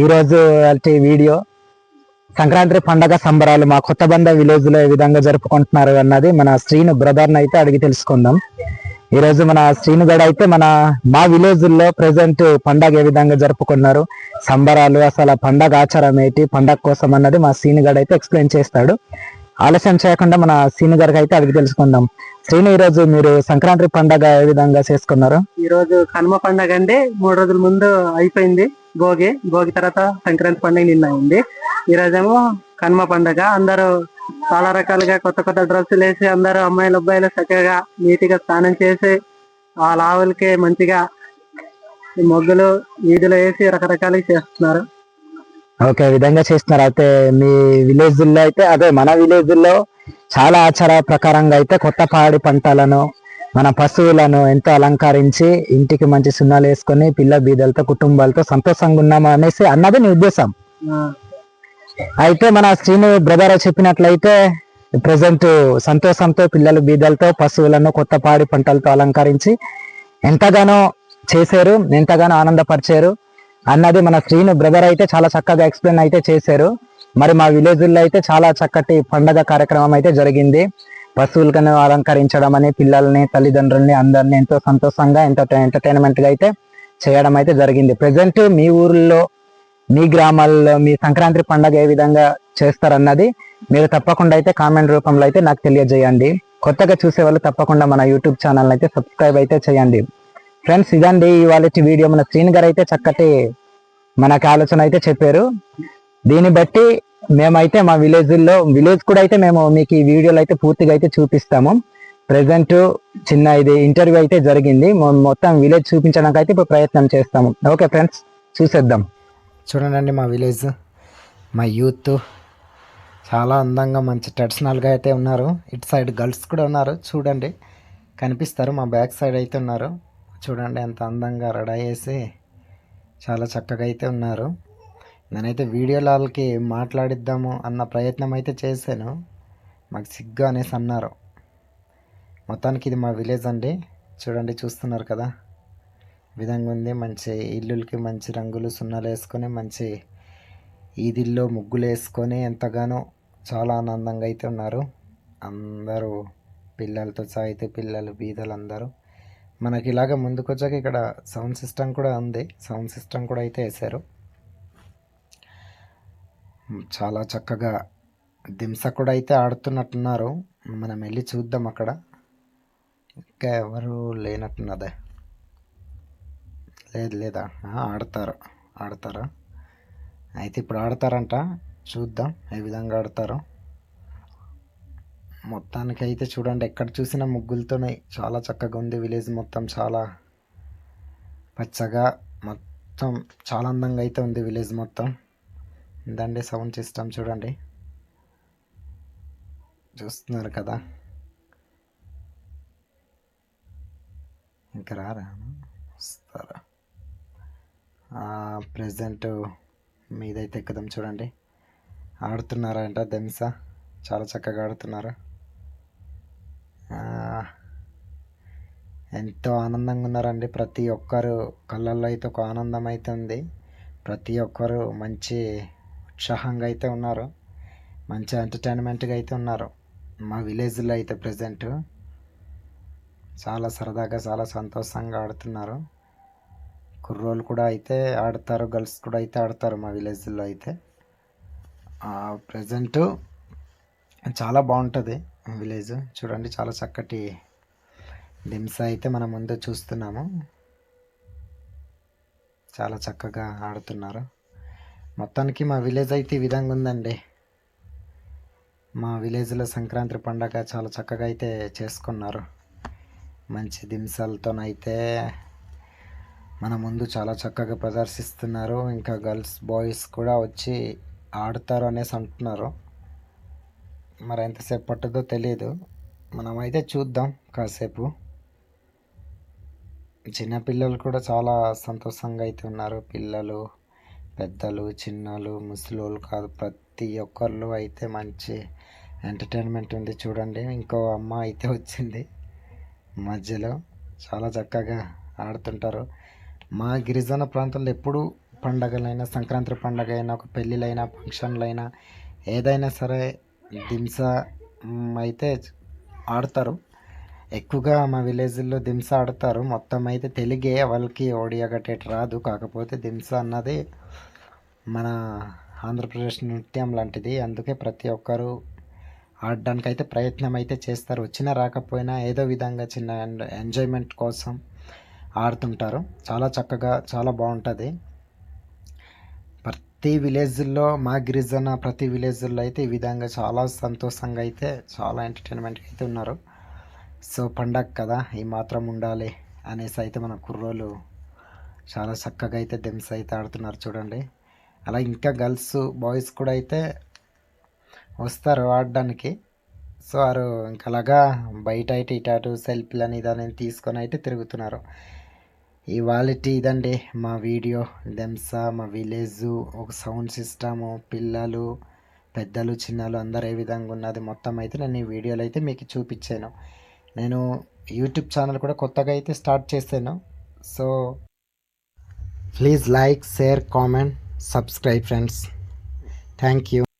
ఈరోజు వీడియో సంక్రాంతి పండగ సంబరాలు మా కొత్తబంద విలేజ్ లో ఏ విధంగా జరుపుకుంటున్నారు అన్నది మన శ్రీను బ్రదర్ అయితే అడిగి తెలుసుకుందాం. ఈ రోజు మన శ్రీను గడ అయితే మా విలేజ్ లో ప్రెసెంట్ పండగ ఏ విధంగా జరుపుకున్నారు, సంబరాలు, అసలు పండగ ఆచారం ఏంటి, పండగ కోసం అన్నది మా శ్రీను గడ అయితే ఎక్స్ప్లెయిన్ చేస్తాడు. ఆలస్యం చేయకుండా మన శ్రీను గారికి అయితే అడిగి తెలుసుకుందాం. శ్రీను, ఈ రోజు మీరు సంక్రాంతి పండగ ఏ విధంగా చేసుకున్నారు? ఈ రోజు కనుమ పండగ అండి. 3 రోజుల ముందు అయిపోయింది భోగి తర్వాత సంక్రాంతి పండుగ నిన్న అయింది. ఈ రోజేమో కనుమ పండగ. అందరూ చాలా రకాలుగా కొత్త కొత్త డ్రెస్సులు వేసి అందరూ అమ్మాయిలు అబ్బాయిలు చక్కగా నీట్గా స్నానం చేసి వాళ్ళ ఆవులకి మంచిగా మొగ్గులు వీధిలో వేసి రకరకాలుగా చేస్తున్నారు. ఓకే, విధంగా చేస్తున్నారు. అయితే మీ విలేజ్ లో అయితే అదే మన విలేజ్ లో చాలా ఆచార ప్రకారంగా అయితే కొత్త పాడి పంటలను, మన పశువులను ఎంతో అలంకరించి ఇంటికి మంచి సున్నాలు వేసుకొని పిల్ల బీదలతో కుటుంబాలతో సంతోషంగా ఉన్నాము అనేసి అన్నది నీ ఉద్దేశం. అయితే మన శ్రీను బ్రదర్ చెప్పినట్లయితే ప్రజెంట్ సంతోషంతో పిల్లలు బీదలతో పశువులను కొత్త పాడి పంటలతో అలంకరించి ఎంతగానో చేశారు, ఎంతగానో ఆనందపరిచారు అన్నది మన శ్రీను బ్రదర్ అయితే చాలా చక్కగా ఎక్స్ప్లెయిన్ అయితే చేశారు. మరి మా విలేజ్ లో అయితే చాలా చక్కటి పండగ కార్యక్రమం అయితే జరిగింది. పశువులను అలంకరించడం అని పిల్లల్ని, తల్లిదండ్రుల్ని అందరినీ ఎంతో సంతోషంగా ఎంటర్టైన్మెంట్ గా అయితే చేయడం అయితే జరిగింది. ప్రజెంట్ మీ ఊర్లో, మీ గ్రామాల్లో మీ సంక్రాంతి పండగ ఏ విధంగా చేస్తారన్నది మీరు తప్పకుండా అయితే కామెంట్ రూపంలో అయితే నాకు తెలియజేయండి. కొత్తగా చూసే వాళ్ళు తప్పకుండా మన యూట్యూబ్ ఛానల్ అయితే సబ్స్క్రైబ్ అయితే చేయండి. ఫ్రెండ్స్, ఇదండి ఇవాళ వీడియో. మన శ్రీను గారు అయితే చక్కటి మనకి ఆలోచన అయితే చెప్పారు. దీన్ని బట్టి మేమైతే మా విలేజ్ కూడా అయితే మేము మీకు ఈ వీడియోలో అయితే పూర్తిగా అయితే చూపిస్తాము. ప్రెసెంట్ చిన్న ఇది ఇంటర్వ్యూ అయితే జరిగింది, మొత్తం విలేజ్ చూపించడానికి అయితే ఇప్పుడు ప్రయత్నం చేస్తాము. ఓకే ఫ్రెండ్స్, చూసేద్దాం. చూడండి మా విలేజ్, మా యూత్ చాలా అందంగా మంచి ట్రెడిషనల్గా అయితే ఉన్నారు. ఇటు సైడ్ గర్ల్స్ కూడా ఉన్నారు, చూడండి కనిపిస్తారు. మా బ్యాక్ సైడ్ అయితే ఉన్నారు, చూడండి ఎంత అందంగా రెడీ చేసి చాలా చక్కగా అయితే ఉన్నారు. నేనైతే వీడియోలో వాళ్ళకి మాట్లాడిద్దాము అన్న ప్రయత్నం అయితే చేశాను, మాకు సిగ్గు అనేసి అన్నారు. మొత్తానికి ఇది మా విలేజ్ అండి, చూడండి చూస్తున్నారు కదా విధంగా ఉంది. మంచి ఇల్లులకి మంచి రంగులు సున్నాలు వేసుకొని మంచి ఈదిల్లో ముగ్గులు వేసుకొని ఎంతగానో చాలా ఆనందంగా అయితే ఉన్నారు అందరూ. పిల్లలతో సైతే పిల్లలు బీదలు అందరూ మనకి ఇలాగ ముందుకు వచ్చాక ఇక్కడ సౌండ్ సిస్టమ్ కూడా ఉంది, సౌండ్ సిస్టమ్ కూడా అయితే వేశారు. చాలా చక్కగా దింస కూడా అయితే ఆడుతున్నట్టున్నారు. మనం వెళ్ళి చూద్దాం. అక్కడ ఇంకా ఎవరు లేనట్టున్నదే, లేదా ఆడతారా అయితే ఇప్పుడు ఆడతారంట, చూద్దాం ఏ విధంగా ఆడతారో. మొత్తానికి అయితే చూడండి, ఎక్కడ చూసినా ముగ్గులతోనే చాలా చక్కగా ఉంది విలేజ్ మొత్తం. చాలా పచ్చగా మొత్తం చాలా అందంగా అయితే ఉంది విలేజ్ మొత్తం. ఇదండి సౌండ్ సిస్టమ్, చూడండి చూస్తున్నారు కదా. ఇంకా వస్తారా ప్రెసెంట్ మీదైతే ఎక్కుదాం. చూడండి ఆడుతున్నారంట దెంస, చాలా చక్కగా ఆడుతున్నారు. ఎంతో ఆనందంగా ఉన్నారండి. ప్రతి ఒక్కరు కళ్ళల్లో అయితే ఒక ఆనందం అయితే ఉంది. ప్రతి ఒక్కరు మంచి ఉత్సాహంగా అయితే ఉన్నారు, మంచి ఎంటర్టైన్మెంట్గా అయితే ఉన్నారు. మా విలేజ్లో అయితే ప్రజెంట్ చాలా సరదాగా చాలా సంతోషంగా ఆడుతున్నారు. కుర్రోళ్ళు కూడా అయితే ఆడతారు, గర్ల్స్ కూడా అయితే ఆడతారు మా విలేజ్లో అయితే. ప్రజెంట్ చాలా బాగుంటుంది విలేజ్, చూడండి చాలా చక్కటి దింస అయితే మన ముందు చూస్తున్నాము. చాలా చక్కగా ఆడుతున్నారు. మొత్తానికి మా విలేజ్ అయితే ఈ విధంగా ఉందండి. మా విలేజ్లో సంక్రాంతి పండగ చాలా చక్కగా అయితే చేసుకున్నారు. మంచి దింసలతోనైతే మన ముందు చాలా చక్కగా ప్రదర్శిస్తున్నారు. ఇంకా గర్ల్స్ బాయ్స్ కూడా వచ్చి ఆడతారు అనేసి అంటున్నారు. మరి ఎంతసేపు పట్టుదో తెలియదు, మనమైతే చూద్దాం కాసేపు. చిన్నపిల్లలు కూడా చాలా సంతోషంగా అయితే ఉన్నారు. పిల్లలు, పెద్దలు, చిన్నలు, ముసలోళ్ళు కాదు, ప్రతి ఒక్కళ్ళు అయితే మంచి ఎంటర్టైన్మెంట్ ఉంది. చూడండి ఇంకో అమ్మ అయితే వచ్చింది మధ్యలో, చాలా చక్కగా ఆడుతుంటారు. మా గిరిజన ప్రాంతంలో ఎప్పుడు పండగలైనా, సంక్రాంతి పండగ అయినా, ఒక పెళ్ళిళ్ళైనా, ఫంక్షన్లైనా ఏదైనా సరే దింసా అయితే ఆడతారు. ఎక్కువగా మా విలేజ్లో దింసా ఆడతారు. మొత్తం అయితే తెలుగే, వాళ్ళకి ఒడియా గట్టేటి రాదు. కాకపోతే దింసా అన్నది మన ఆంధ్రప్రదేశ్ నృత్యం లాంటిది. అందుకే ప్రతి ఒక్కరూ ఆడడానికి అయితే ప్రయత్నం అయితే చేస్తారు. వచ్చినా రాకపోయినా ఏదో విధంగా చిన్న ఎంజాయ్మెంట్ కోసం ఆడుతుంటారు. చాలా చక్కగా చాలా బాగుంటుంది. ప్రతి విలేజ్లో మా గిరిజన ప్రతి విలేజ్లో అయితే ఈ విధంగా చాలా సంతోషంగా అయితే చాలా ఎంటర్టైన్మెంట్గా అయితే ఉన్నారు. సో పండగ కదా ఈ మాత్రం ఉండాలి అనేసి అయితే మన కుర్రోళ్ళు చాలా చక్కగా అయితే దెమ్స్ అయితే ఆడుతున్నారు చూడండి. అలా ఇంకా గర్ల్స్ బాయ్స్ కూడా అయితే వస్తారు ఆడడానికి. సో వారు ఇంకా అలాగా బయట అయితే ఇటు సెల్ఫీలని ఇదని తీసుకొని అయితే తిరుగుతున్నారు. ఇవాళటి ఇదండి మా వీడియో. దెంసా మా విలేజు, ఒక సౌండ్ సిస్టము, పిల్లలు పెద్దలు చిన్నలు అందరు ఏ విధంగా ఉన్నది మొత్తం అయితే నేను ఈ వీడియోలో అయితే మీకు చూపించాను. నేను యూట్యూబ్ ఛానల్ కూడా కొత్తగా అయితే స్టార్ట్ చేశాను. So please like, share, comment, subscribe friends. Thank you.